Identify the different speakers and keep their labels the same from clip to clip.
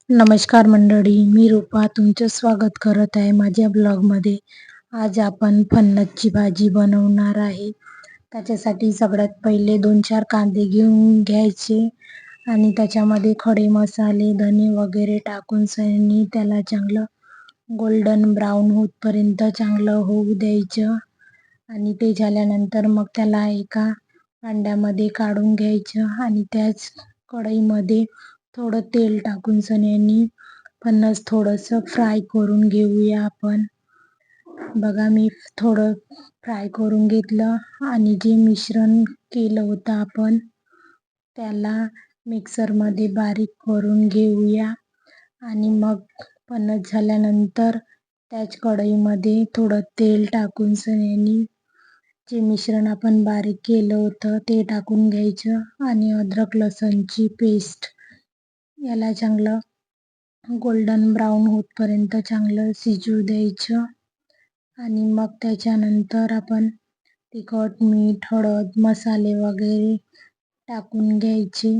Speaker 1: नमस्कार मंडळी, मी रूपा तुमचं स्वागत करत आहे माझ्या ब्लॉगमध्ये. आज आपण फणसची भाजी बनवणार आहे. त्याच्यासाठी सगळ्यात पहिले 2-4 कांदे घेऊन घ्यायचे आणि त्याच्यामध्ये खडे मसाले, धने वगैरे टाकून सनी त्याला चांगलं गोल्डन ब्राऊन होतपर्यंत चांगलं होऊ द्यायचं. आणि ते झाल्यानंतर मग त्याला एका भांड्यामध्ये काढून घ्यायचं आणि त्याच कढईमध्ये थोडं तेल टाकून सन्यानी फणस थोडंसं फ्राय करून घेऊया आपण. बघा मी थोडं फ्राय करून घेतलं आणि जे मिश्रण केलं होतं आपण त्याला मिक्सरमध्ये बारीक करून घेऊया. आणि मग फणस झाल्यानंतर त्याच कढईमध्ये थोडं तेल टाकून सन्यानी जे मिश्रण आपण बारीक केलं होतं ते टाकून घ्यायचं आणि अद्रक लसूणची पेस्ट याला चांगलं गोल्डन ब्राऊन होतपर्यंत चांगलं शिजू द्यायचं. आणि मग त्याच्यानंतर आपण तिखट, मीठ, हळद, मसाले वगैरे टाकून घ्यायचे.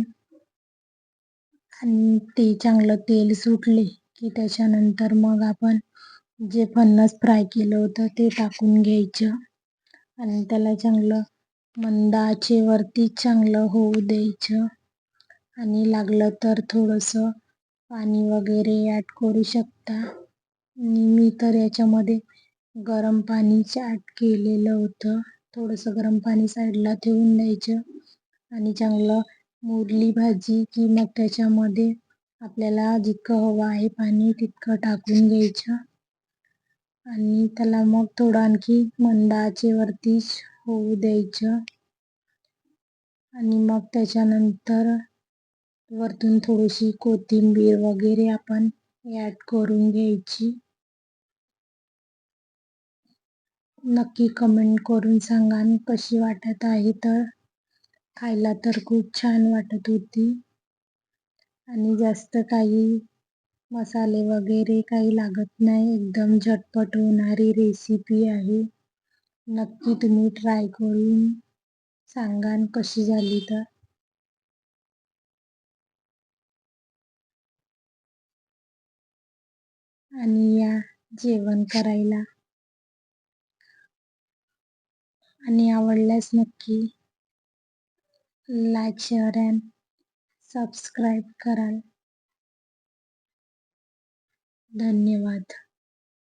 Speaker 1: आणि ते चांगलं तेल सुटले की त्याच्यानंतर मग आपण जे फणस फ्राय केलं होतं ते टाकून घ्यायचं आणि त्याला चांगलं मंद आचेवरती चांगलं होऊ द्यायचं. आणि लागलं तर थोडंसं पाणी वगैरे ॲड करू शकता. आणि मी तर याच्यामध्ये गरम पाणीच ॲड केलेलं होतं. थोडंसं गरम पाणी साईडला ठेवून द्यायचं आणि चांगलं मुरली भाजी की मग त्याच्यामध्ये आपल्याला जितकं हवं आहे पाणी तितकं टाकून घ्यायचं आणि त्याला मग थोडं आणखी मंद आचेवरतीच होऊ द्यायचं. आणि मग त्याच्यानंतर वरतून थोडीशी कोथिंबीर वगैरे आपण ॲड करून घ्यायची. नक्की कमेंट करून सांगा कशी वाटत आहे. तर खायला तर खूप छान वाटत होती आणि जास्त काही मसाले वगैरे काही लागत नाही. एकदम झटपट होणारी रेसिपी आहे. नक्की तुम्ही ट्राय करून सांगा कशी झाली तर. आणि या जेवण करायला आणि आवडल्यास नक्की लाईक, शेअर अँड सबस्क्राईब कराल. धन्यवाद.